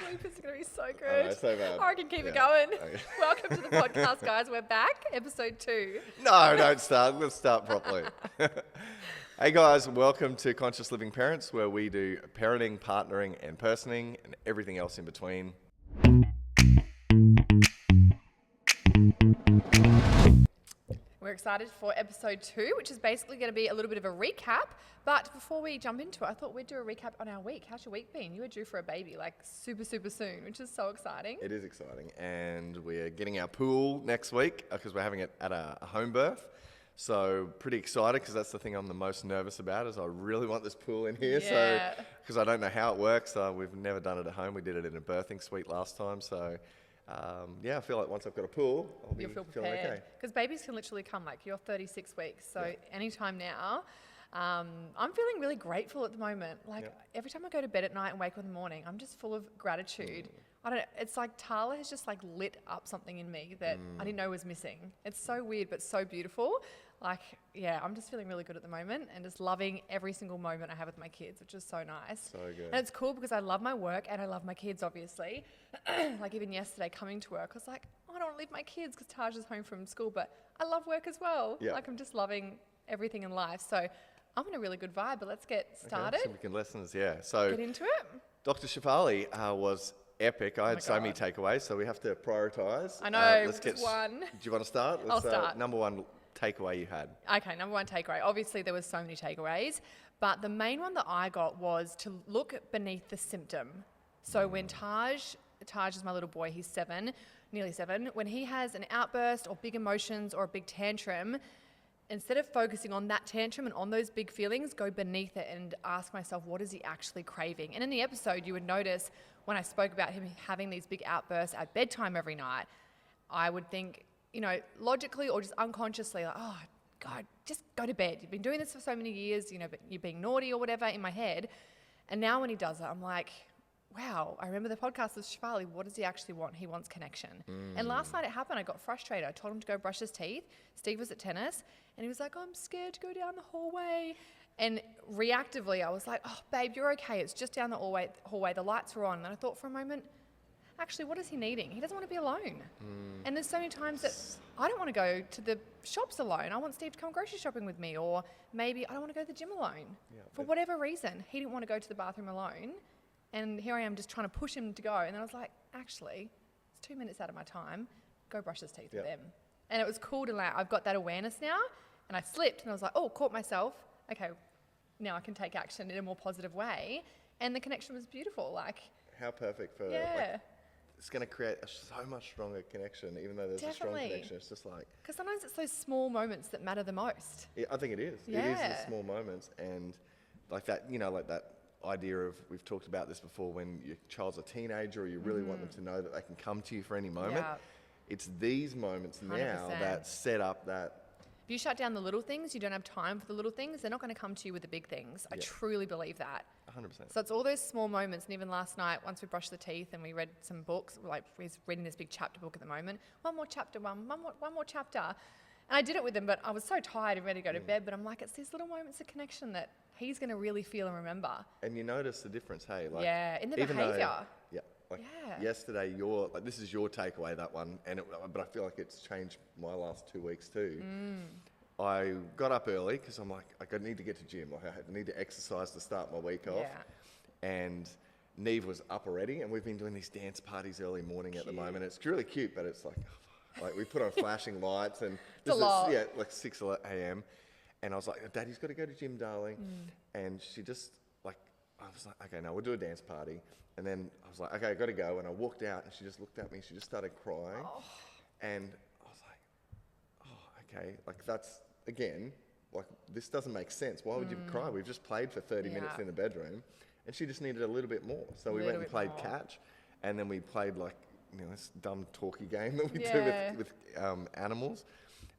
sleep is going to be so good. I know, so bad. Or I can keep it going. Okay. Welcome to the podcast, guys. We're back, episode 2. No, don't start. Let's start properly. Hey guys, welcome to Conscious Living Parents, where we do parenting, partnering, and personing, and everything else in between. We're excited for episode 2, which is basically going to be a little bit of a recap. But before we jump into it, I thought we'd do a recap on our week. How's your week been? You were due for a baby like super soon, which is so exciting. It is exciting, and we're getting our pool next week because we're having it at a home birth. So pretty excited because that's the thing I'm the most nervous about is I really want this pool in here. Yeah. So because I don't know how it works. We've never done it at home. We did it in a birthing suite last time. So I feel like once I've got a pool, I'll be You'll feel feeling prepared. okay. Because babies can literally come, like you're 36 weeks, so anytime now. I'm feeling really grateful at the moment. Like every time I go to bed at night and wake up in the morning, I'm just full of gratitude. It's like Tala has just like lit up something in me that I didn't know was missing. It's so weird, but so beautiful. Like, yeah, I'm just feeling really good at the moment and just loving every single moment I have with my kids, which is so nice. So good. And it's cool because I love my work and I love my kids, obviously. Like even yesterday coming to work, I was like, oh, I don't want to leave my kids because Taj is home from school, but I love work as well. Yeah. Like I'm just loving everything in life. So I'm in a really good vibe, but let's get started. Okay, significant lessons, yeah. So Get into it. Dr. Shefali was epic. I had so many God. takeaways, so we have to prioritise. I know, Let's just one. Do you want to start? I'll start. Number one takeaway you had. Okay, number one takeaway. Obviously, there was so many takeaways, but the main one that I got was to look beneath the symptom. So when Taj is my little boy, he's 7, nearly 7, when he has an outburst or big emotions or a big tantrum, instead of focusing on that tantrum and on those big feelings, go beneath it and ask myself, what is he actually craving? And in the episode, you would notice when I spoke about him having these big outbursts at bedtime every night, I would think, logically or just unconsciously, like, oh, God, just go to bed. You've been doing this for so many years, but you're being naughty or whatever in my head. And now when he does it, I'm like, wow, I remember the podcast with Shefali. What does he actually want? He wants connection. And last night it happened. I got frustrated. I told him to go brush his teeth. Steve was at tennis and he was like, oh, I'm scared to go down the hallway. And reactively, I was like, oh, babe, you're okay. It's just down the hallway. The lights were on. And I thought for a moment, actually, what is he needing? He doesn't want to be alone. And there's so many times that I don't want to go to the shops alone. I want Steve to come grocery shopping with me. Or maybe I don't want to go to the gym alone. Yeah, for whatever reason, he didn't want to go to the bathroom alone. And here I am just trying to push him to go. And then I was like, actually, it's 2 minutes out of my time. Go brush his teeth with them. And it was cool to like, I've got that awareness now. And I slipped and I was like, oh, caught myself. Okay, now I can take action in a more positive way. And the connection was beautiful. Like, how perfect for it's going to create a so much stronger connection, even though there's a strong connection. It's just like... Because sometimes it's those small moments that matter the most. I think it is. Yeah. It is the small moments. And like that, like that idea of, we've talked about this before, when your child's a teenager or you really want them to know that they can come to you for any moment. Yeah. It's these moments 100%. now that set up that... If you shut down the little things, you don't have time for the little things, they're not going to come to you with the big things. I truly believe that. 100%. So it's all those small moments. And even last night, once we brushed the teeth and we read some books, like we're reading this big chapter book at the moment, one more chapter. And I did it with him, but I was so tired and ready to go to bed. But I'm like, it's these little moments of connection that he's going to really feel and remember. And you notice the difference, hey? Like, in the behaviour. Yesterday, this is your takeaway, that one, but I feel like it's changed my last 2 weeks too. I got up early because I'm like, I need to get to gym. Like I need to exercise to start my week off. And Neve was up already, and we've been doing these dance parties early morning at the moment. It's really cute, but it's like we put on flashing lights, and this is like 6 a.m. And I was like, Daddy's got to go to gym, darling. And she just I was like, okay, no, we'll do a dance party. And then I was like, okay, I got to go. And I walked out and she just looked at me. She just started crying. And I was like, oh, okay. Like that's, again, like this doesn't make sense. Why would you cry? We've just played for 30 minutes in the bedroom. And she just needed a little bit more. So we went and played catch. And then we played this dumb talky game that we do with animals.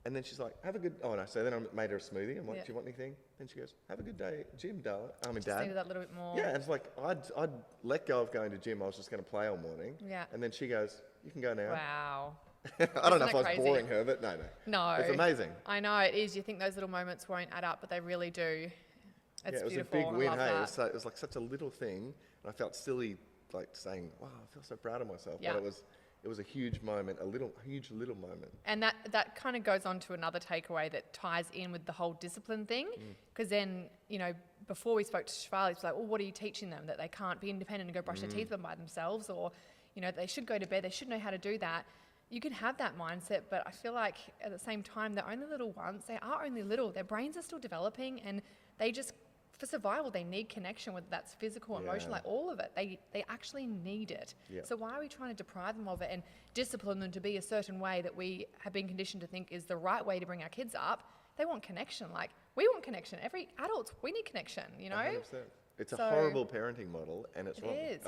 And then she's like, have a good... Oh, no. So then I made her a smoothie. I'm like, do you want anything? And she goes, have a good day at gym, darling. Dad. Needed that little bit more. Yeah, and it's like, I'd let go of going to gym. I was just going to play all morning. Yeah. And then she goes, you can go now. Wow. I don't know if I was boring her, but no. No. It's amazing. I know, it is. You think those little moments won't add up, but they really do. It's it was beautiful. a big win, hey? It It was like such a little thing. And I felt silly like saying, wow, I feel so proud of myself. Yeah. But it was a huge moment, huge little moment. And that kind of goes on to another takeaway that ties in with the whole discipline thing. Because then, before we spoke to Shefali, it's like, well, what are you teaching them? That they can't be independent and go brush their teeth by themselves, or, they should go to bed, they should know how to do that. You can have that mindset, but I feel like at the same time, they're only little once. They are only little. Their brains are still developing, and they just, for survival, they need connection, whether that's physical, emotional, like all of it. They actually need it. Yeah. So why are we trying to deprive them of it and discipline them to be a certain way that we have been conditioned to think is the right way to bring our kids up? They want connection. Like, we want connection. Every adults, we need connection, 100%. It's a horrible parenting model, and it's wrong. It is.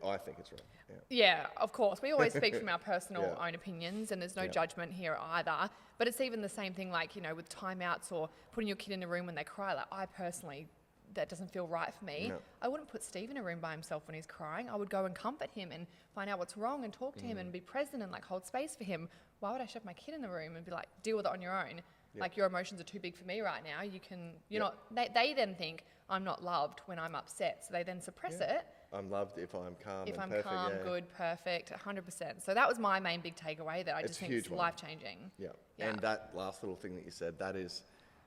I think it's wrong. Yeah, of course. We always speak from our personal own opinions, and there's no judgment here either. But it's even the same thing, like, with timeouts or putting your kid in a room when they cry. Like, I personally, that doesn't feel right for me. No. I wouldn't put Steve in a room by himself when he's crying. I would go and comfort him and find out what's wrong and talk to him and be present and like hold space for him. Why would I shove my kid in the room and be like, deal with it on your own? Like, your emotions are too big for me right now. You're not, they then think I'm not loved when I'm upset. So they then suppress it. I'm loved if I'm calm If and I'm perfect. calm, good, perfect, 100%. So that was my main big takeaway that I just think is life-changing. Yeah. And that last little thing that you said, that is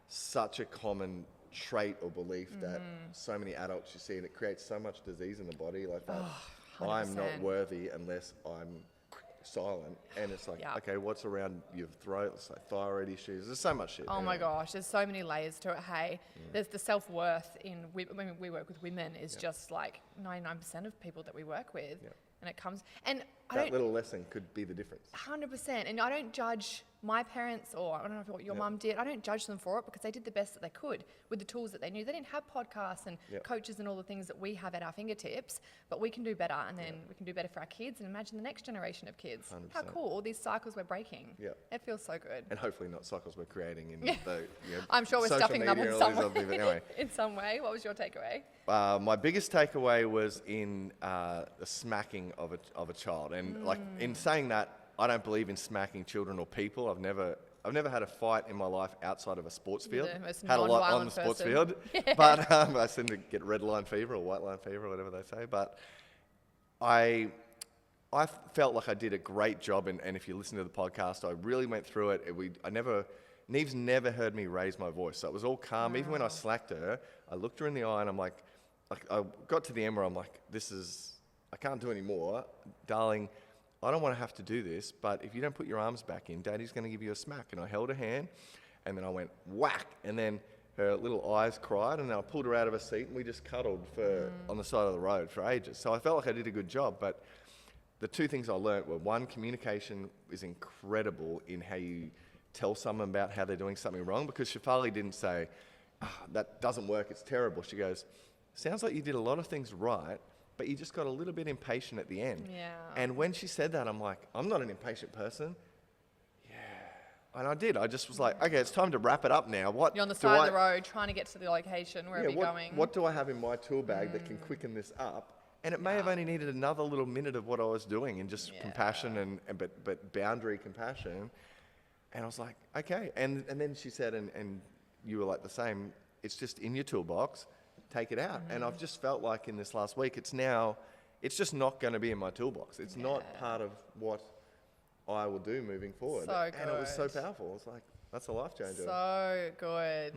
such a common trait or belief that so many adults you see, and it creates so much disease in the body, like that. I'm not worthy unless I'm silent. And it's like, okay, what's around your throat? It's like thyroid issues. There's so much shit. Oh my gosh, there's so many layers to it. Hey, there's the self-worth when we work with women is just like 99% of people that we work with. And it comes, and that little lesson could be the difference. 100%. And I don't judge my parents, or I don't know what your mum did. I don't judge them for it because they did the best that they could with the tools that they knew. They didn't have podcasts and coaches and all the things that we have at our fingertips, but we can do better, and then we can do better for our kids, and imagine the next generation of kids. 100%. How cool, all these cycles we're breaking. It feels so good. And hopefully not cycles we're creating in the I'm sure we're social stuffing them media in and some all these way. other things. Anyway. In some way. What was your takeaway? My biggest takeaway was in the smacking of a child, and like in saying that, I don't believe in smacking children or people. I've never had a fight in my life outside of a sports field. The most Had a lot on the sports field, but I seem to get red line fever or white line fever, or whatever they say. But I felt like I did a great job, and if you listen to the podcast, I really went through it. Neve's never heard me raise my voice, so it was all calm. Even when I slacked her, I looked her in the eye, and I'm like I got to the end where I'm like, I can't do any more, darling. I don't want to have to do this, but if you don't put your arms back in, Daddy's going to give you a smack. And I held her hand, and then I went whack, and then her little eyes cried, and then I pulled her out of her seat, and we just cuddled on the side of the road for ages. So I felt like I did a good job, but the two things I learnt were, one, communication is incredible in how you tell someone about how they're doing something wrong, because Shefali didn't say, that doesn't work, it's terrible. She goes, sounds like you did a lot of things right, but you just got a little bit impatient at the end. Yeah. And when she said that, I'm like, I'm not an impatient person. Yeah. And I did. I just was like, okay, it's time to wrap it up now. You're on the side of the road trying to get to the location, wherever you're going. What do I have in my tool bag that can quicken this up? And it may have only needed another little minute of what I was doing, and just compassion but boundary compassion. And I was like, okay. And then she said, and you were like the same, it's just in your toolbox. Take it out. And I've just felt like in this last week, it's just not going to be in my toolbox. It's not part of what I will do moving forward. So good. And it was so powerful. It's like, that's a life changer. So good.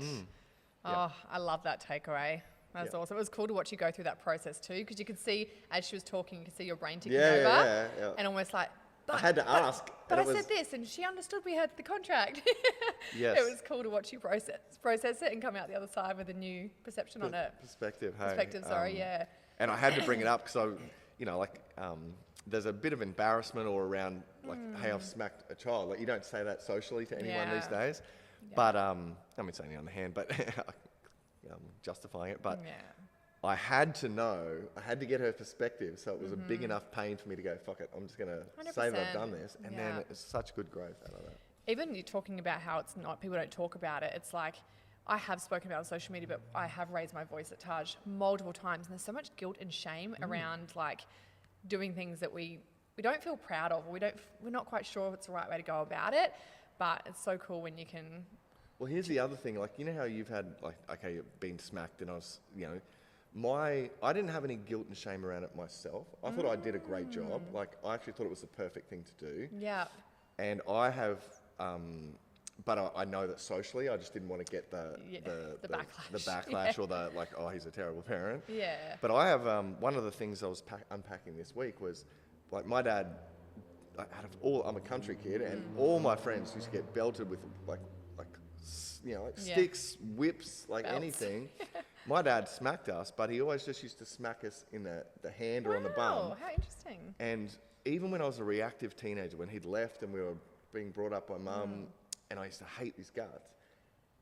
Oh, I love that takeaway. That's awesome. It was cool to watch you go through that process too, because you could see, as she was talking, you could see your brain ticking over. Yeah. And almost like, I had to ask. But I said this, and she understood we had the contract. Yes. It was cool to watch you process it and come out the other side with a new perception on it. Perspective, yeah. And I had to bring it up because there's a bit of embarrassment all around, like, hey, I've smacked a child. Like, you don't say that socially to anyone these days. Yeah. But, I mean, saying it on the hand, but justifying it. But I had to get her perspective, so it was a big enough pain for me to go, fuck it, I'm just going to say that I've done this. And then it's such good growth out of that. Even you talking about how it's not, people don't talk about it, it's like, I have spoken about it on social media, but I have raised my voice at Taj multiple times, and there's so much guilt and shame around, like, doing things that we don't feel proud of, or we're not quite sure if it's the right way to go about it, but it's so cool when you can... Well, here's the other thing, like, you know how you've had, like, okay, you've been smacked, and I was, I didn't have any guilt and shame around it myself. I thought I did a great job. Like, I actually thought it was the perfect thing to do. Yeah. And I have, but I know that socially, I just didn't want to get the backlash. the backlash or the like, oh, he's a terrible parent. Yeah. But I have one of the things I was unpacking this week was, like, my dad. I'm a country kid, and all my friends used to get belted with like sticks, whips, like Belts. anything. My dad smacked us, but he always just used to smack us in the hand or on the bum. Oh, how interesting. And even when I was a reactive teenager, when he'd left and we were being brought up by mum, and I used to hate his guts,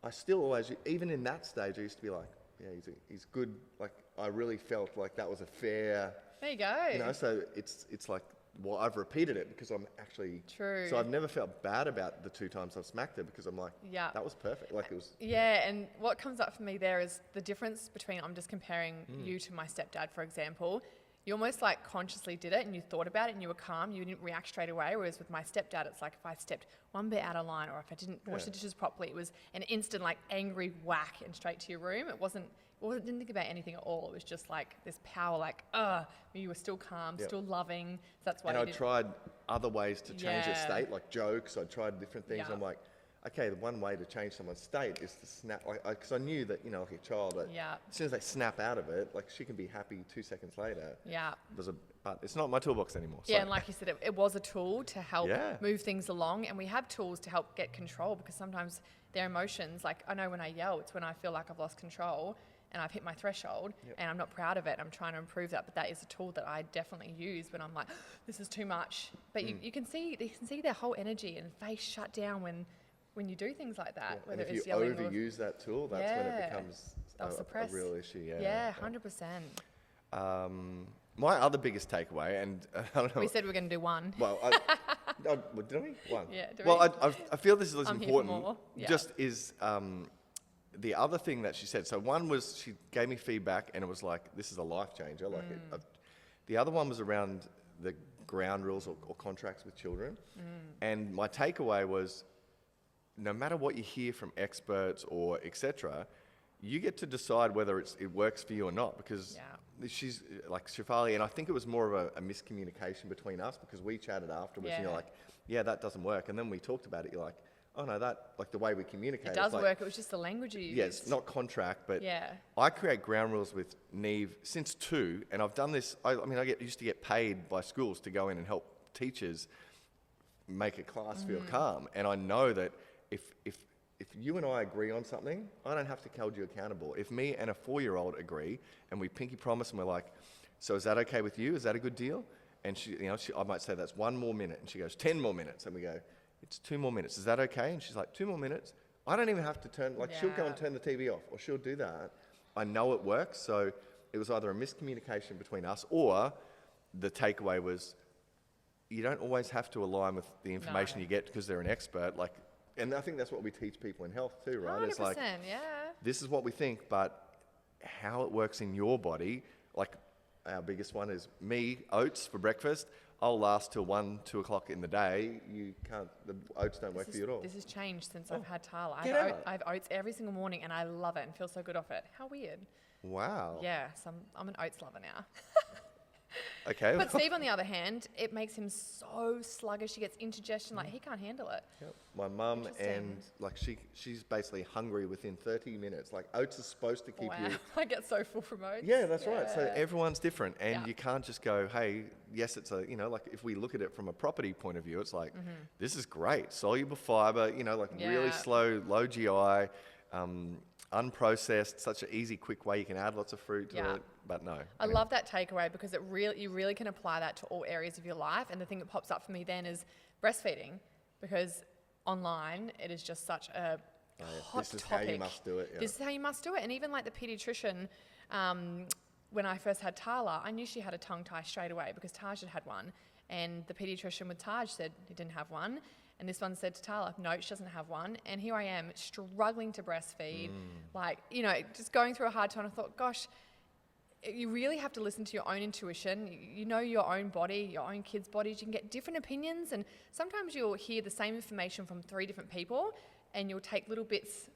I still always, even in that stage, I used to be like, yeah, he's good. Like, I really felt like that was a fair. There you go. You know, so it's like, well, I've repeated it because I'm actually... True. So I've never felt bad about the 2 times I've smacked her because I'm like, Yeah. that was perfect. Like, it was... Yeah, and what comes up for me there is the difference between, I'm just comparing you to my stepdad, for example. You almost like consciously did it and you thought about it and you were calm, you didn't react straight away. Whereas with my stepdad, it's like if I stepped one bit out of line or if I didn't wash the dishes properly, it was an instant like angry whack and straight to your room. Didn't think about anything at all. It was just like this power, like, you were still calm, still loving. So that's why. And I tried other ways to change their state, like jokes. I tried different things. Yeah. I'm like, okay, the one way to change someone's state is to snap. Because I knew that, like a child, as soon as they snap out of it, like she can be happy 2 seconds later. Yeah. But it's not my toolbox anymore. Yeah, so. and like you said, it was a tool to help move things along. And we have tools to help get control because sometimes their emotions, like I know when I yell, it's when I feel like I've lost control and I've hit my threshold and I'm not proud of it. I'm trying to improve that, but that is a tool that I definitely use when I'm like, this is too much. But you can see their whole energy and face shut down when you do things like that. And if you overuse that tool, that's when it becomes a real issue. Yeah, 100%. My other biggest takeaway, and I don't know. We said we were going to do one. Well, did we? One. Yeah. Well, I feel this is as I'm here important. for more. Yeah. Just is the other thing that she said. So one was she gave me feedback, and it was like, this is a life changer. Like the other one was around the ground rules or contracts with children, and my takeaway was, no matter what you hear from experts or etc., you get to decide whether it works for you or not, because she's like Shefali, and I think it was more of a miscommunication between us because we chatted afterwards and you're like, yeah, that doesn't work. And then we talked about it, you're like, oh no, that, like the way we communicate. It does work, it was just the language you used. Yeah, it's not contract, but I create ground rules with Neve since 2, and I've done this, I used to get paid by schools to go in and help teachers make a class feel calm. And I know that if you and I agree on something, I don't have to hold you accountable. If me and a 4-year-old agree and we pinky promise and we're like, so is that okay with you? Is that a good deal? And I might say that's 1 more minute, and she goes 10 more minutes, and we go, it's 2 more minutes. Is that okay? And she's like, 2 more minutes. I don't even have to turn. She'll go and turn the TV off, or she'll do that. I know it works. So it was either a miscommunication between us, or the takeaway was, you don't always have to align with the information you get because they're an expert. And I think that's what we teach people in health too, right? 100%, It's like, this is what we think, but how it works in your body, like our biggest one is me, oats for breakfast. I'll last till 1, 2 o'clock in the day. The oats don't work for you at all. This has changed since I've had Tala. I have oats every single morning and I love it and feel so good off it. How weird. Wow. Yeah, so I'm an oats lover now. Okay. But Steve, on the other hand, it makes him so sluggish. He gets indigestion, like he can't handle it. Yep. My mum, and she's basically hungry within 30 minutes. Like oats is supposed to keep you. I get so full from oats. Yeah, that's right. So everyone's different, and you can't just go, hey, yes, it's like if we look at it from a property point of view, it's like this is great, soluble fiber, really slow, low GI. Unprocessed, such an easy, quick way you can add lots of fruit to it, but no. I love that takeaway because you really can apply that to all areas of your life. And the thing that pops up for me then is breastfeeding, because online it is just such a hot topic. This is how you must do it. Yeah. This is how you must do it. And even like the pediatrician, when I first had Tala, I knew she had a tongue tie straight away because Taj had one. And the pediatrician with Taj said he didn't have one. And this one said to Tala, no, she doesn't have one. And here I am struggling to breastfeed, just going through a hard time. I thought, gosh, you really have to listen to your own intuition. You know your own body, your own kids' bodies. You can get different opinions. And sometimes you'll hear the same information from 3 different people and you'll take little bits,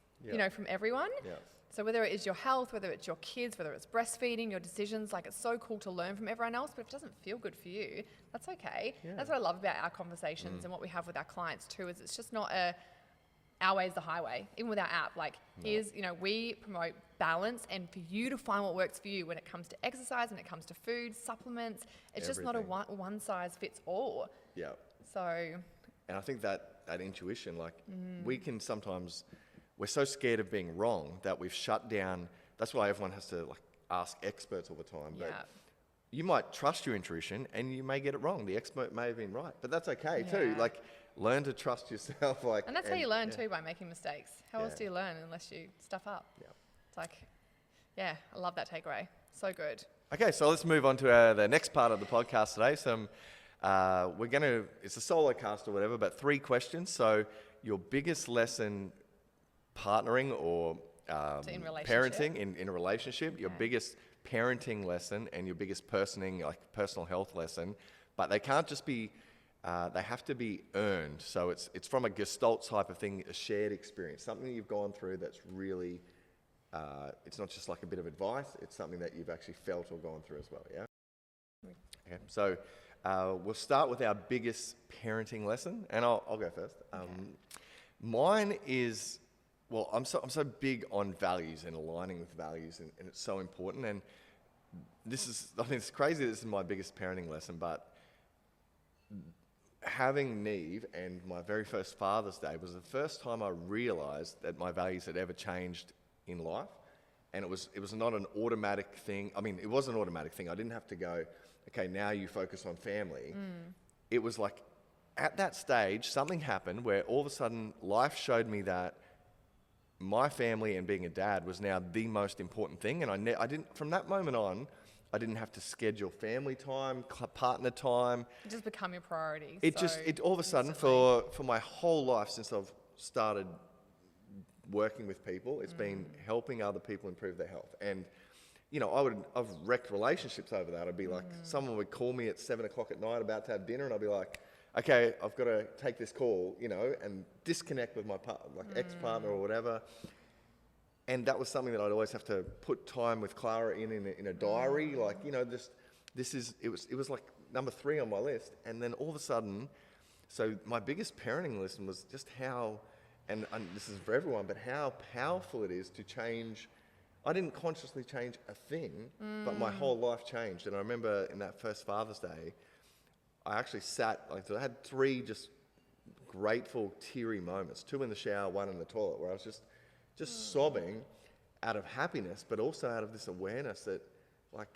from everyone. Yeah. So whether it is your health, whether it's your kids, whether it's breastfeeding, your decisions, like it's so cool to learn from everyone else, but if it doesn't feel good for you, that's okay. Yeah. That's what I love about our conversations and what we have with our clients too, is it's just not our way is the highway. Even with our app, like here's, we promote balance, and for you to find what works for you when it comes to exercise, when it comes to food, supplements, it's just not a one size fits all. Yeah. So. And I think that intuition, like we can sometimes, we're so scared of being wrong that we've shut down. That's why everyone has to like ask experts all the time. But you might trust your intuition and you may get it wrong. The expert may have been right, but that's okay too. Like learn to trust yourself. And that's how you learn too, by making mistakes. How else do you learn unless you stuff up? Yeah. It's like, I love that takeaway. So good. Okay, so let's move on to the next part of the podcast today. It's a solo cast or whatever, but 3 questions. So your biggest lesson partnering or parenting in a relationship, your biggest parenting lesson and your biggest personal health lesson, but they can't just be, they have to be earned. So it's from a Gestalt type of thing, a shared experience, something you've gone through that's really, it's not just like a bit of advice, it's something that you've actually felt or gone through as well, yeah? Okay, so we'll start with our biggest parenting lesson, and I'll go first. Mine is, I'm so big on values and aligning with values, and it's so important. And I think it's crazy this is my biggest parenting lesson, but having Neve and my very first Father's Day was the first time I realized that my values had ever changed in life. And it was not an automatic thing. I mean, it was an automatic thing. I didn't have to go, okay, now you focus on family. It was like, at that stage, something happened where all of a sudden life showed me that my family and being a dad was now the most important thing. And I didn't, from that moment on, I didn't have to schedule family time, partner time. It just become your priority. It all of a sudden, for my whole life since I've started working with people, it's been helping other people improve their health. And I've wrecked relationships over that. I'd be like, someone would call me at 7 o'clock at night about to have dinner, and I'd be like, okay, I've got to take this call, and disconnect with my ex-partner or whatever. And that was something that I'd always have to put time with Clara in a diary. Like, it was like number 3 on my list. And then all of a sudden, so my biggest parenting lesson was just how, and this is for everyone, but how powerful it is to change. I didn't consciously change a thing, but my whole life changed. And I remember in that first Father's Day, I actually I had 3 just grateful, teary moments, 2 in the shower, 1 in the toilet, where I was just sobbing out of happiness, but also out of this awareness that, like,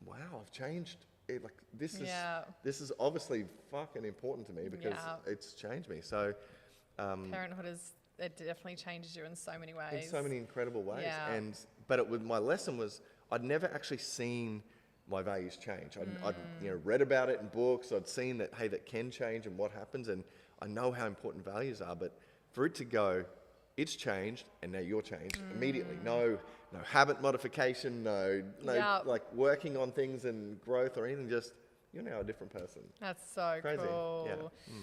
wow, I've changed. This is obviously fucking important to me because it's changed me. So parenthood it definitely changes you in so many ways. In so many incredible ways. Yeah. But my lesson was I'd never actually seen my values change. I'd read about it in books. I'd seen that, hey, that can change and what happens, and I know how important values are. But for it to go, it's changed, and now you're changed immediately. No habit modification, no like working on things and growth or anything. Just you're now a different person. That's so crazy. Cool. Yeah.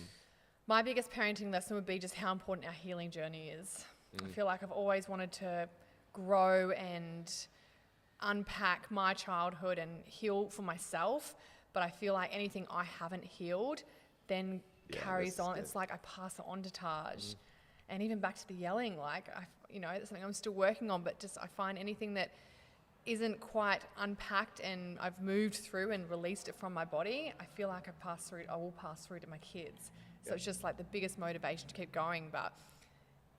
My biggest parenting lesson would be just how important our healing journey is. I feel like I've always wanted to grow and unpack my childhood and heal for myself, but I feel like anything I haven't healed then carries on. It's like I pass it on to Taj. And even back to the yelling, like, it's something I'm still working on, but just I find anything that isn't quite unpacked and I've moved through and released it from my body, I feel like I will pass through to my kids. So it's just like the biggest motivation to keep going. But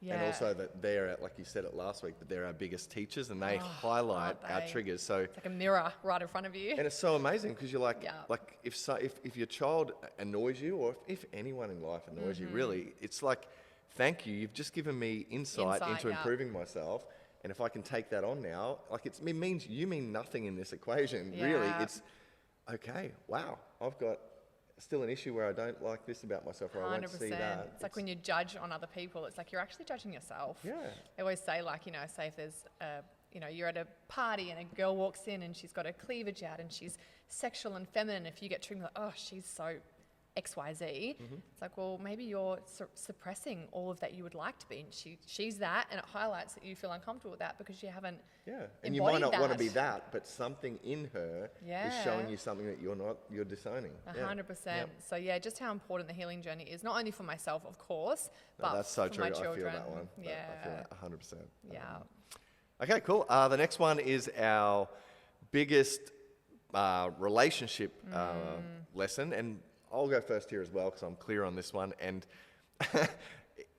yeah. And also that they're, like you said it last week, but they're our biggest teachers and they highlight our triggers. So it's like a mirror right in front of you. And it's so amazing because you're like, if your child annoys you, or if anyone in life annoys you, really, it's like, thank you. You've just given me insight into improving myself. And if I can take that on now, like it means you mean nothing in this equation. Yeah. Really, it's okay. Wow, I've got still an issue where I don't like this about myself, or 100%. I won't see that. It's like when you judge on other people, it's like you're actually judging yourself. Yeah. They always say, like, say if there's you're at a party and a girl walks in and she's got her cleavage out and she's sexual and feminine, if you get triggered, like, oh, she's so XYZ. It's like, well, maybe you're suppressing all of that you would like to be. And she's that, and it highlights that you feel uncomfortable with that because you haven't and you might not want to be that. that, but something in her is showing you something that you're disowning. 100%. So just how important the healing journey is, not only for myself, of course, but that's so for true. my children. I feel that one. I feel that 100%. Yeah. Okay, cool. The next one is our biggest relationship lesson, and I'll go first here as well because I'm clear on this one. And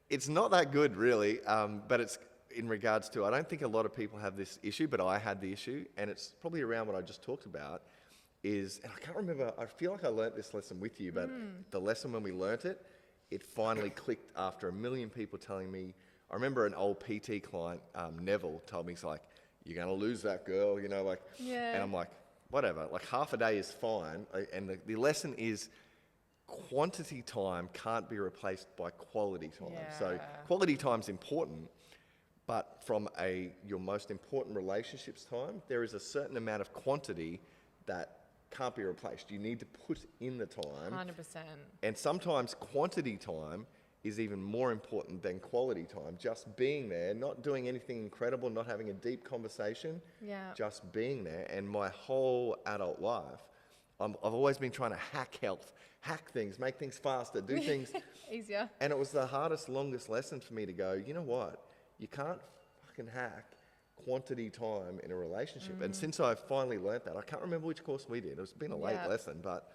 it's not that good, really, but it's in regards to, I don't think a lot of people have this issue, but I had the issue, and it's probably around what I just talked about, and I can't remember, I feel like I learnt this lesson with you, but the lesson when we learnt it, it finally clicked after a million people telling me. I remember an old PT client, Neville, told me, he's like, you're going to lose that girl, and I'm like, whatever, like half a day is fine, and the lesson is, quantity time can't be replaced by quality time. So quality time's important, but from your most important relationships time, there is a certain amount of quantity that can't be replaced. You need to put in the time. 100%. And sometimes quantity time is even more important than quality time. Just being there, not doing anything incredible, not having a deep conversation, just being there. And my whole adult life, I've always been trying to hack health, hack things, make things faster, do things easier. And it was the hardest, longest lesson for me to go, you know what? You can't fucking hack quantity time in a relationship. And since I finally learnt that, I can't remember which course we did. It's been a late lesson, but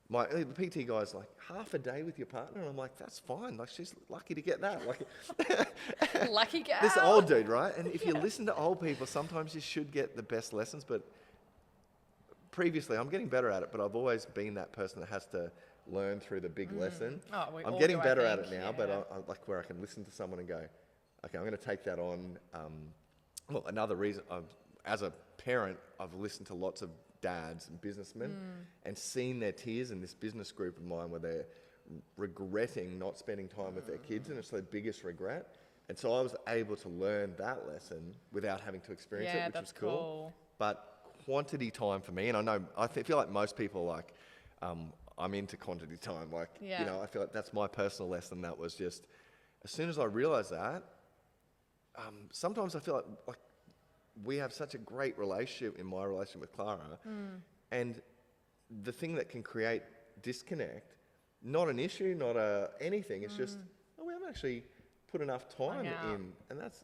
the PT guy's like, half a day with your partner? And I'm like, that's fine. Like, she's lucky to get that. Like, lucky gal. This old dude, right? And if you listen to old people, sometimes you should get the best lessons, but previously, I'm getting better at it, but I've always been that person that has to learn through the big lesson. I'm getting better at it now, but I like where I can listen to someone and go, okay, I'm going to take that on. Well, another reason, as a parent, I've listened to lots of dads and businessmen and seen their tears in this business group of mine where they're regretting not spending time with their kids, and it's their biggest regret. And so I was able to learn that lesson without having to experience it, which was cool. But quantity time for me, and I feel like most people like, I'm into quantity time. Like, I feel like that's my personal lesson. That was just, as soon as I realized that, sometimes I feel like we have such a great relationship in my relationship with Clara, and the thing that can create disconnect, not an issue, not anything, it's just, we haven't actually put enough time in, and that's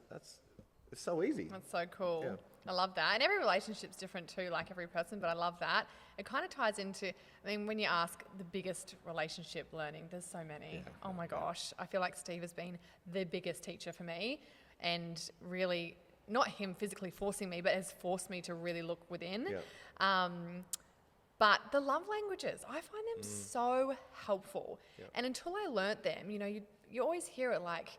it's so easy. That's so cool. I love that. And every relationship's different too, like every person, but I love that. It kind of ties into, when you ask the biggest relationship learning, there's so many. Oh my gosh. I feel like Steve has been the biggest teacher for me, and really, not him physically forcing me, but has forced me to really look within. But the love languages, I find them so helpful. And until I learnt them, you always hear it like,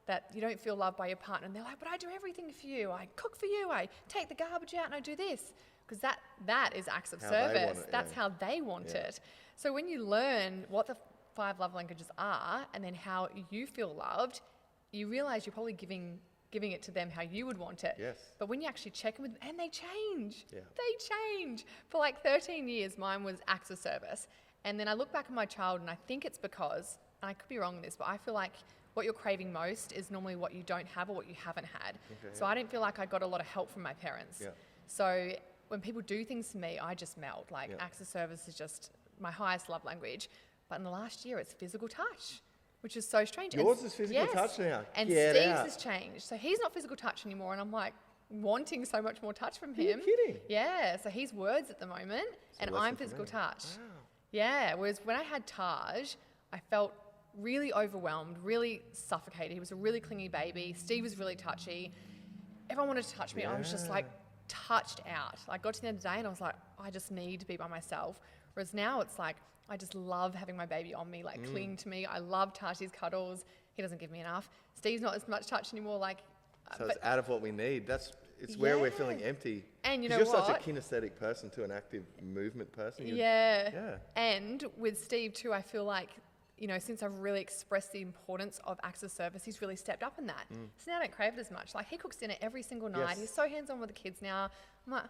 that you don't feel loved by your partner, and they're like, but I do everything for you. I cook for you. I take the garbage out and I do this. Because that is acts of service. That's how they want it. So when you learn what the 5 love languages are, and then how you feel loved, you realize you're probably giving it to them how you would want it. But when you actually check in with them, and they change. They change. For like 13 years, mine was acts of service. And then I look back at my child, and I think it's because, and I could be wrong in this, but I feel like what you're craving most is normally what you don't have or what you haven't had. So I didn't feel like I got a lot of help from my parents. So when people do things for me, I just melt. Like acts of service is just my highest love language. But in the last year, it's physical touch, which is so strange. Yours is physical touch now. And Steve's has changed. So he's not physical touch anymore, and I'm like wanting so much more touch from him. Are you kidding? Yeah, so he's words at the moment, and I'm physical touch. Yeah, whereas when I had Taj, I felt really overwhelmed, really suffocated. He was a really clingy baby. Steve was really touchy. Everyone wanted to touch me. I was just like touched out. I got to the end of the day and I was like, I just need to be by myself. Whereas now it's like, I just love having my baby on me, like clinging to me. I love Taj's cuddles. He doesn't give me enough. Steve's not as much touch anymore. Like, so it's out of what we need. It's where we're feeling empty. And you know you're what? Such a kinesthetic person to an active movement person. And with Steve too, I feel like, since I've really expressed the importance of acts of service, he's really stepped up in that. So now I don't crave it as much. Like, he cooks dinner every single night. He's so hands-on with the kids now. I'm like,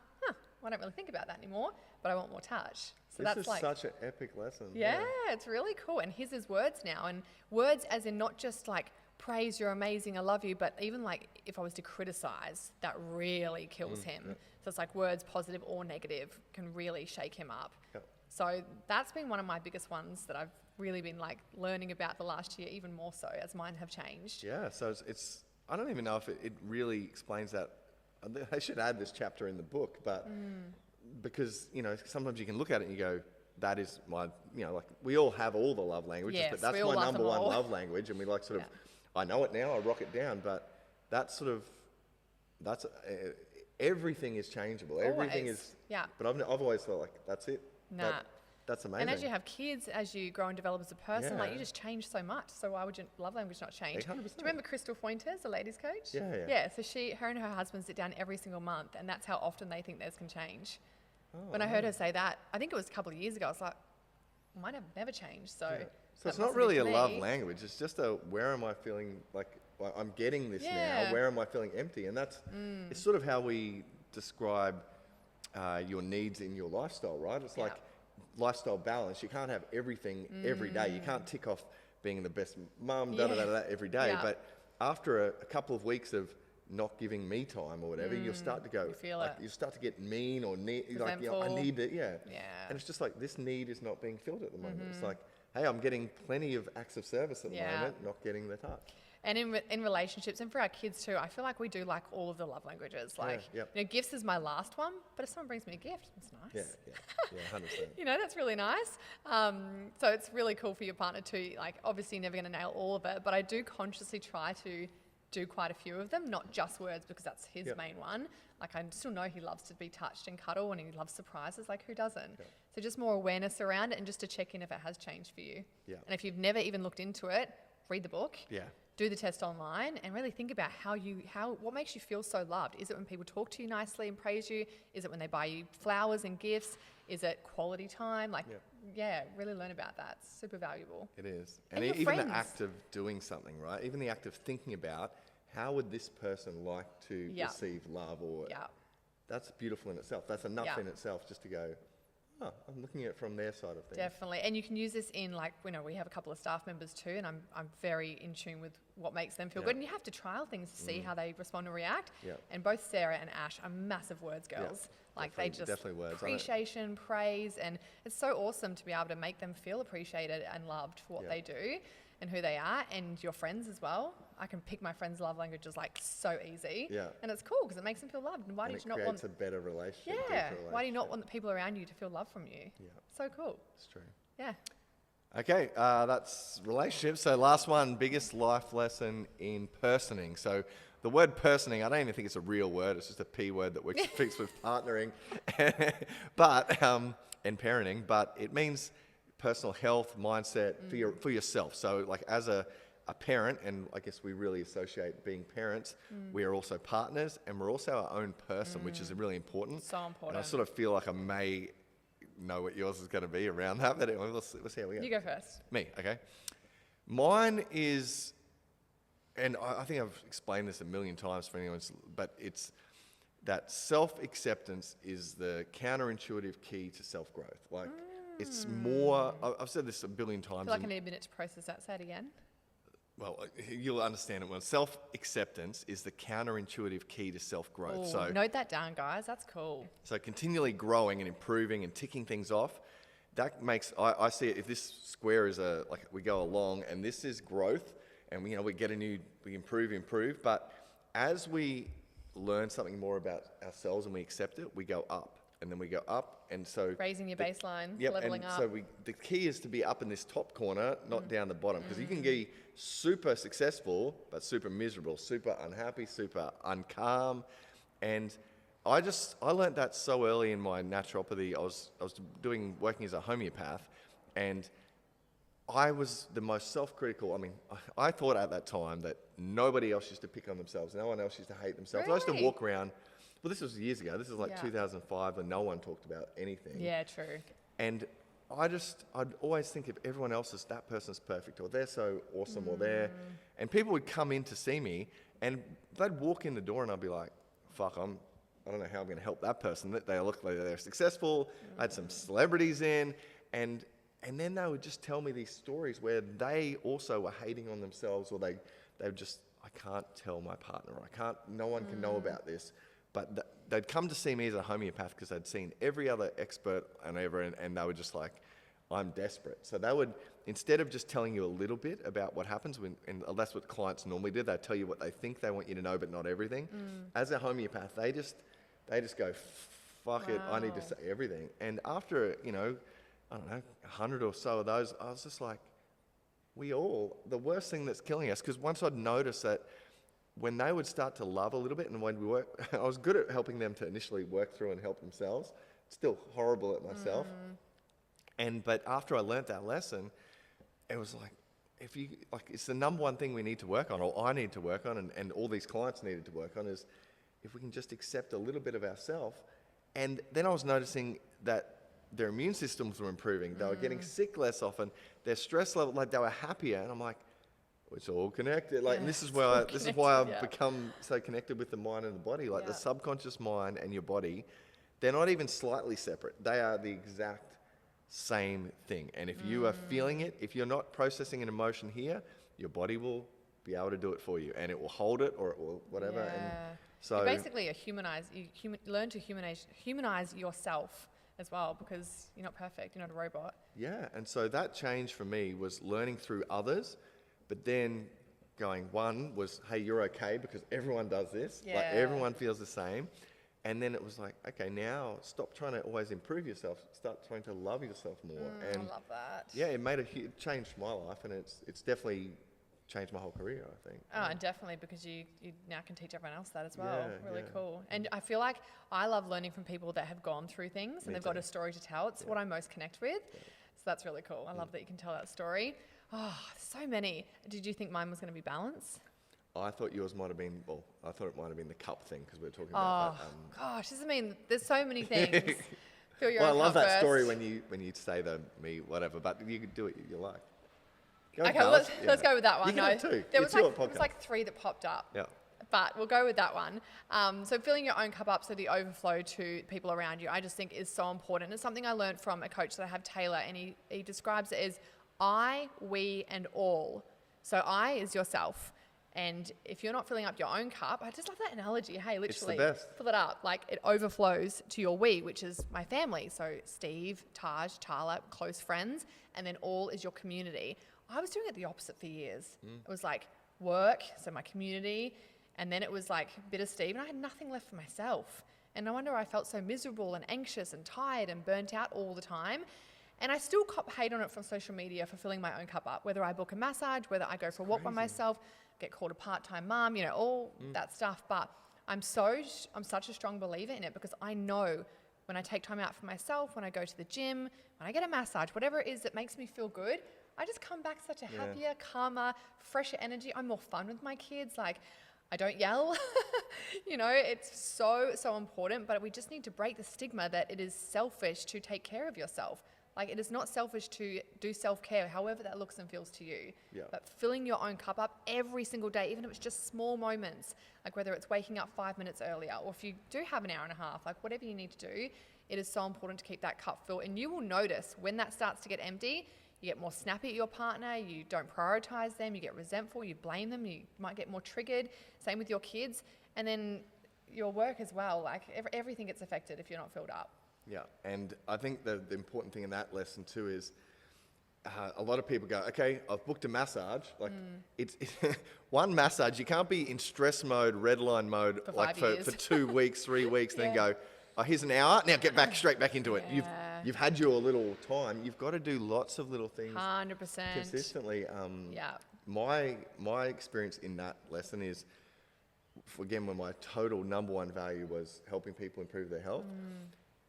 I don't really think about that anymore, but I want more touch. So this that's is like, such an epic lesson. yeah, it's really cool. And his is words now, and words as in not just like praise, you're amazing, I love you, but even like if I was to criticize, that really kills him. Yep. So it's like words, positive or negative, can really shake him up. Yep. So that's been one of my biggest ones that I've really been like learning about the last year, even more so as mine have changed. Yeah, so it's I don't even know if it really explains that. I should add this chapter in the book, but because, you know, sometimes you can look at it and you go, that is my, you know, like we all have all the love languages, Yes, but that's we all my love number them one all. love language. And we like sort of, I know it now, I rock it down, but that's sort of, that's, everything is changeable. Everything Always. is, Yeah. but I've always felt like, that's it. Nah. That's amazing. And as you have kids, as you grow and develop as a person, like Yeah. you just change so much. So why would your love language not change? 100%. Do you remember Crystal Fuentes, the ladies coach? Yeah, yeah. Yeah, so her and her husband sit down every single month, and that's how often they think theirs can change. When I heard her say that, I think it was a couple of years ago, I was like, mine have never changed. So, Yeah. that So it's must not have really a been love me. language. It's just a, where am I feeling like well, I'm getting this Yeah. now? Where am I feeling empty? And that's, it's sort of how we describe your needs in your lifestyle, right? It's like lifestyle balance. You can't have everything every day. You can't tick off being the best mum, every day. Yeah. But after a couple of weeks of not giving me time or whatever, you'll start to go, You feel like, it. you start to get mean or like, you know, I Resentful. need it, yeah. Yeah. And it's just like, this need is not being filled at the moment. It's like, hey, I'm getting plenty of acts of service at the Yeah. moment, not getting the touch. And in relationships, and for our kids too, I feel like we do like all of the love languages. Like, yep. you know, gifts is my last one, but if someone brings me a gift, it's nice. Yeah, 100%. You know, that's really nice. So it's really cool for your partner too. Like, obviously, you're never going to nail all of it, but I do consciously try to do quite a few of them, not just words, because that's his Yep. main one. Like, I still know he loves to be touched and cuddle, and he loves surprises. Like, who doesn't? Yep. So just more awareness around it, and just to check in if it has changed for you. Yeah. And if you've never even looked into it, read the book. Yeah. Do the test online and really think about what makes you feel so loved. Is it when people talk to you nicely and praise you? Is it when they buy you flowers and gifts? Is it quality time? Like, yeah, really learn about that. It's super valuable. It is. And And your even friends. the act of doing something, right? Even the act of thinking about how would this person like to Yeah. receive love, or Yeah. that's beautiful in itself. That's enough Yeah. in itself just to go, oh, I'm looking at it from their side of things. Definitely. And you can use this in, like, you know, we have a couple of staff members too, and I'm very in tune with what makes them feel Yeah. good. And you have to trial things to see how they respond and react. Yeah. And both Sarah and Ash are massive words girls. Like, they just definitely words. I don't- appreciation, praise, and it's so awesome to be able to make them feel appreciated and loved for what Yeah. they do and who they are, and your friends as well. I can pick my friends' love languages like so easy. Yeah. And it's cool because it makes them feel loved. And why And do it you not creates want? a better relationship. Yeah. deeper Why do you not relationship. want the people around you to feel love from you? Yeah. So cool. It's true. Yeah. Okay, that's relationships. So last one, biggest life lesson in personing. So the word personing, I don't even think it's a real word. It's just a P word that works fits with partnering, but and parenting. But it means personal health, mindset for yourself. So like as a parent, and I guess we really associate being parents, we are also partners, and we're also our own person, which is really important. So And I important. sort of feel like I may know what yours is going to be around that, but anyway, let's see how we go. You go first. Me, okay. Mine is, and I think I've explained this a million times for anyone, but it's that self-acceptance is the counterintuitive key to self-growth. Like, it's more, I've said this a billion I times. feel like I and- need a minute to process that. Say it again. well, you'll understand it well. Self-acceptance is the counterintuitive key to self-growth. Ooh, So, note that down, guys. That's cool. So continually growing and improving and ticking things off, that makes, I see it, if this square is like we go along and this is growth and we get we improve, but as we learn something more about ourselves and we accept it, we go up and then we go up, and so Raising your baseline, Yep, leveling and up. so the key is to be up in this top corner, not down the bottom, because you can be super successful, but super miserable, super unhappy, super uncalm. And I learned that so early in my naturopathy. I was working as a homeopath, and I was the most self-critical. I mean, I thought at that time that nobody else used to pick on themselves. No one else used to hate themselves. I used to Really? walk around. Well, this was years ago. This is like Yeah. 2005, and no one talked about anything. Yeah, true. And I'd always think if everyone else is, that person's perfect, or they're so awesome, or they're, and people would come in to see me, and they'd walk in the door, and I'd be like, fuck, I don't know how I'm going to help that person. That they look like they're successful. I had some celebrities in, and then they would just tell me these stories where they also were hating on themselves, or they would just, I can't tell my partner, no one can know about this. But they'd come to see me as a homeopath because they'd seen every other expert and they were just like, I'm desperate. So they would, instead of just telling you a little bit about what happens, and that's what clients normally do, they tell you what they think they want you to know, but not everything. As a homeopath, they just go, fuck it, I need to say everything. And after, I don't know, 100 or so of those, I was just like, the worst thing that's killing us, because once I'd noticed that when they would start to love a little bit, and when we work, I was good at helping them to initially work through and help themselves, still horrible at myself. But after I learnt that lesson, it was like, it's the number one thing we need to work on, or I need to work on, and all these clients needed to work on, is if we can just accept a little bit of ourselves. And then I was noticing that their immune systems were improving. They were getting sick less often. Their stress level, they were happier. And I'm like, it's all connected. And this is why I've become so connected with the mind and the body. The subconscious mind and your body, they're not even slightly separate. They are the exact same thing. And if you are feeling it, if you're not processing an emotion here, your body will be able to do it for you, and it will hold it, or it will whatever. And so you're basically learn to humanize yourself as well, because you're not perfect, you're not a robot. Yeah, and so that change for me was learning through others, but then going, one was, hey, you're okay, because everyone does this. Everyone feels the same. And then it was like, okay, now stop trying to always improve yourself. Start trying to love yourself more. And I love that. Yeah, it changed my life, and it's definitely changed my whole career, I think. Oh, and definitely, because you now can teach everyone else that as well. Really cool. And I feel like I love learning from people that have gone through things and they've got a story to tell. It's what I most connect with. So that's really cool. I love that you can tell that story. Oh, so many. Did you think mine was going to be balance? I thought yours might have been, I thought it might have been the cup thing, because we were talking about that. Gosh, there's so many things. Fill your I own love cup that first. story when you say me, whatever, but you can do it you like. Okay, let's go with that one. You can have two. There was like 3 that popped up. Yeah. But we'll go with that one. So filling your own cup up so the overflow to people around you, I just think is so important. It's something I learned from a coach that I have, Taylor, and he describes it as I, we, and all. So I is yourself. And if you're not filling up your own cup, I just love that analogy. Hey, literally, it's the best. Fill it up. It overflows to your we, which is my family. So Steve, Taj, Tala, close friends, and then all is your community. I was doing it the opposite for years. It was like work, so my community, and then it was like bit of Steve, and I had nothing left for myself. And no wonder I felt so miserable and anxious and tired and burnt out all the time. And I still cop hate on it from social media for filling my own cup up, whether I book a massage, whether I go for a walk by myself, get called a part-time mum, all that stuff. But I'm such a strong believer in it, because I know when I take time out for myself, when I go to the gym, when I get a massage, whatever it is that makes me feel good, I just come back such a happier, calmer, fresher energy. I'm more fun with my kids. I don't yell. It's so important, but we just need to break the stigma that it is selfish to take care of yourself. It is not selfish to do self-care, however that looks and feels to you. Yeah. But filling your own cup up every single day, even if it's just small moments, whether it's waking up 5 minutes earlier, or if you do have an hour and a half, whatever you need to do, it is so important to keep that cup full. And you will notice when that starts to get empty, you get more snappy at your partner, you don't prioritize them, you get resentful, you blame them, you might get more triggered. Same with your kids. And then your work as well. Everything gets affected if you're not filled up. Yeah, and I think the important thing in that lesson too is a lot of people go, okay, I've booked a massage. It's one massage. You can't be in stress mode, red line mode for 2 weeks, 3 weeks, then go, oh, here's an hour. Now get back straight back into it. You've had your little time. You've got to do lots of little things 100% consistently. My experience in that lesson is, again, when my total number one value was helping people improve their health.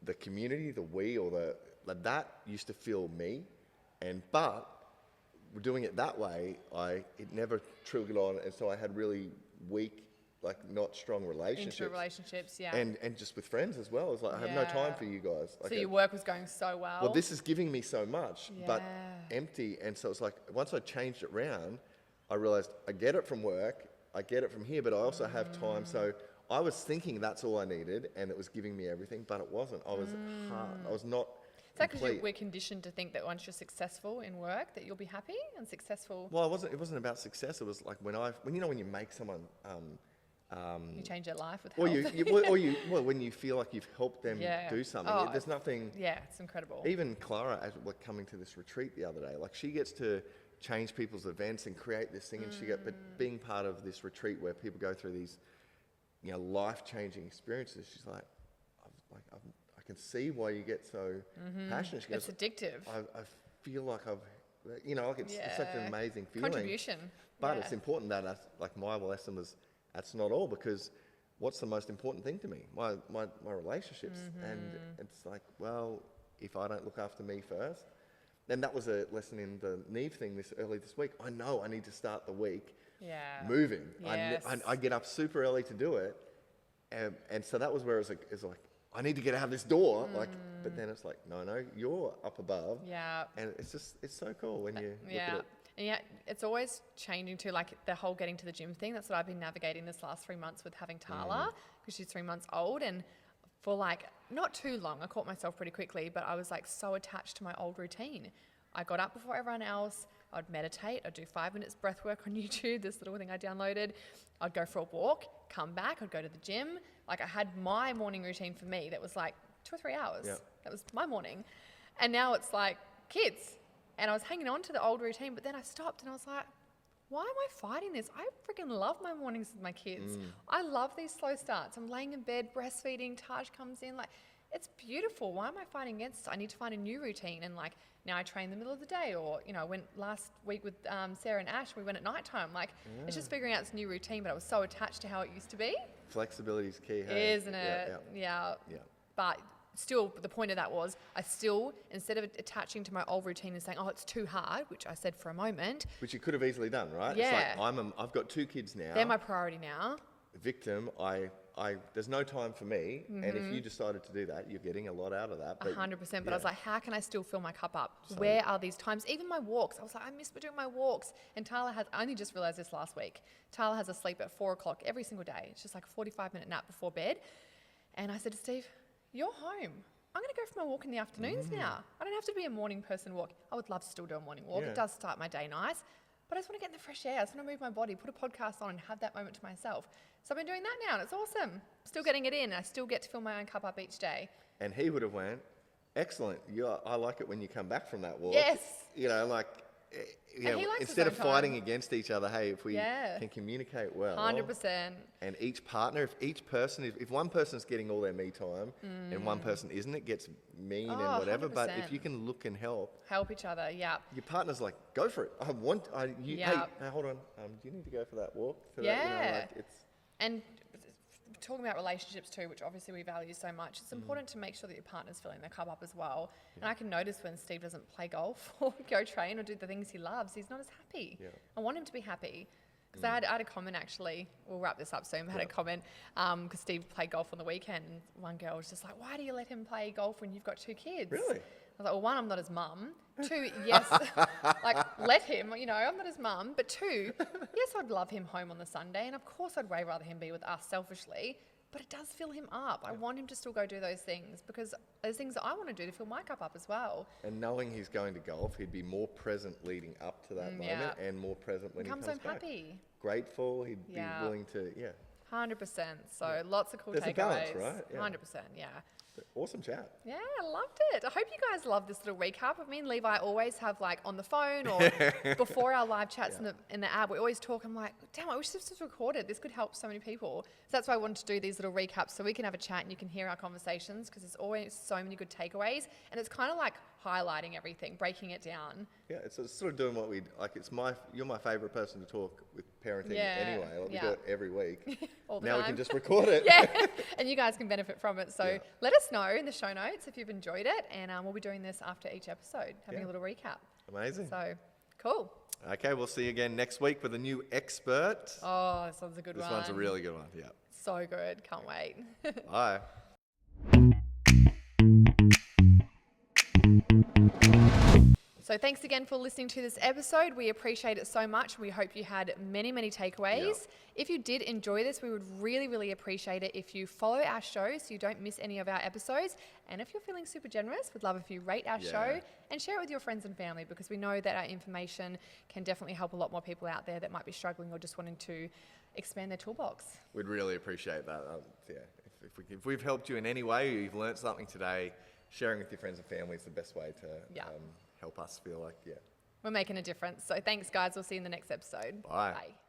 The community, the we, or that used to feel me, but doing it that way, it never triggered on, and so I had really weak, not strong relationships. Intra-relationships, yeah. And just with friends as well. It's I have no time for you guys. So your work was going so well. Well, this is giving me so much, but empty, and so it's once I changed it round, I realized I get it from work, I get it from here, but I also have time, so I was thinking that's all I needed, and it was giving me everything, but it wasn't. I was hard. I was not. Is that because complete. we're conditioned to think that once you're successful in work, that you'll be happy and successful? Well, it wasn't about success. It was like when you make someone. You change their life with Or health. when you feel like you've helped them do something. Oh, There's nothing. Yeah, it's incredible. Even Clara, as we're coming to this retreat the other day, like she gets to change people's events and create this thing, but being part of this retreat where people go through these, life-changing experiences, she's like, I can see why you get so passionate. She goes, It's addictive. I feel like it's such an amazing feeling. Contribution. But it's important that my lesson was, that's not all, because what's the most important thing to me? My relationships. And it's like, well, if I don't look after me first, then that was a lesson in the Neve thing this week. I know I need to start the week moving. Yes. I get up super early to do it. And so that was where it's like, I need to get out of this door. But then it's like, no, you're up above. Yeah. And it's so cool when you look at it. And it's always changing too, like the whole getting to the gym thing. That's what I've been navigating this last 3 months with having Tala, because she's 3 months old. And for like not too long, I caught myself pretty quickly, but I was like so attached to my old routine. I got up before everyone else. I'd meditate. I'd do 5 minutes breath work on YouTube, this little thing I downloaded. I'd go for a walk, come back. I'd go to the gym. Like I had my morning routine for me that was like 2 or 3 hours. Yeah. That was my morning. And now it's like kids. And I was hanging on to the old routine, but then I stopped and I was like, why am I fighting this? I freaking love my mornings with my kids. I love these slow starts. I'm laying in bed, breastfeeding, Taj comes in. Like, it's beautiful. Why am I fighting against it? I need to find a new routine. And like, now I train in the middle of the day, or, I went last week with Sarah and Ash, we went at nighttime. Like, it's just figuring out this new routine, but I was so attached to how it used to be. Flexibility is key, hey? Isn't it? Yeah. But still, the point of that was I still, instead of attaching to my old routine and saying, oh, it's too hard, which I said for a moment. Which you could have easily done, right? Yeah. It's like, I've got 2 kids now. They're my priority now. Victim, there's no time for me. And if you decided to do that, you're getting a lot out of that. 100%. But I was like, how can I still fill my cup up? Where are these times? Even my walks. I was like, I miss doing my walks. And I only just realized this last week. Tala has a sleep at 4 o'clock every single day. It's just like a 45-minute nap before bed. And I said to Steve, you're home. I'm going to go for my walk in the afternoons now. I don't have to be a morning person walk. I would love to still do a morning walk. It does start my day nice. But I just want to get in the fresh air. I just want to move my body, put a podcast on and have that moment to myself. So I've been doing that now and it's awesome. Still getting it in. I still get to fill my own cup up each day. And he would have went, excellent. I like it when you come back from that walk. Yes. Instead of fighting against each other, hey, if we can communicate well. 100%. And each partner, if one person's getting all their me time and one person isn't, it gets mean and whatever. 100%. But if you can look and help each other, your partner's like, go for it. Hey, hold on. Do you need to go for that walk today? And talking about relationships too, which obviously we value so much, it's important to make sure that your partner's filling their cup up as well. And I can notice when Steve doesn't play golf or go train or do the things he loves, he's not as happy. I want him to be happy. Because I had a comment actually, we'll wrap this up soon, I had a comment because Steve played golf on the weekend and one girl was just like, why do you let him play golf when you've got 2 kids? Really? I was like, well, 1, I'm not his mum. 2, yes, like let him, I'm not his mum. But 2, yes, I'd love him home on the Sunday. And of course I'd way rather him be with us selfishly, but it does fill him up. I want him to still go do those things because there's things that I want to do to fill my cup up as well. And knowing he's going to golf, he'd be more present leading up to that moment and more present when he comes back. Happy. Grateful, he'd be willing to, 100%. So lots of cool There's takeaways. A balance, right? 100%, Awesome chat. Yeah, I loved it. I hope you guys love this little recap. Me and Levi always have like on the phone or before our live chats in the app, we always talk. I'm like, damn, I wish this was recorded. This could help so many people. So that's why I wanted to do these little recaps so we can have a chat and you can hear our conversations because there's always so many good takeaways. And it's kind of like highlighting everything, breaking it down. Yeah, it's sort of doing what we like. You're my favorite person to talk with parenting anyway. Like we do it every week. All the now time. we can just record it. And you guys can benefit from it. So let us know in the show notes if you've enjoyed it, and we'll be doing this after each episode, having a little recap. Amazing. So cool. Okay, we'll see you again next week with a new expert. Oh, this one's a good one. This one's a really good one. Yeah. So good. Can't wait. Bye. So thanks again for listening to this episode. We appreciate it so much. We hope you had many, many takeaways. Yeah. If you did enjoy this, we would really, really appreciate it if you follow our show so you don't miss any of our episodes. And if you're feeling super generous, we'd love if you rate our show and share it with your friends and family, because we know that our information can definitely help a lot more people out there that might be struggling or just wanting to expand their toolbox. We'd really appreciate that. If we've helped you in any way, or you've learnt something today, sharing with your friends and family is the best way to help us feel like, we're making a difference. So thanks, guys. We'll see you in the next episode. Bye. Bye.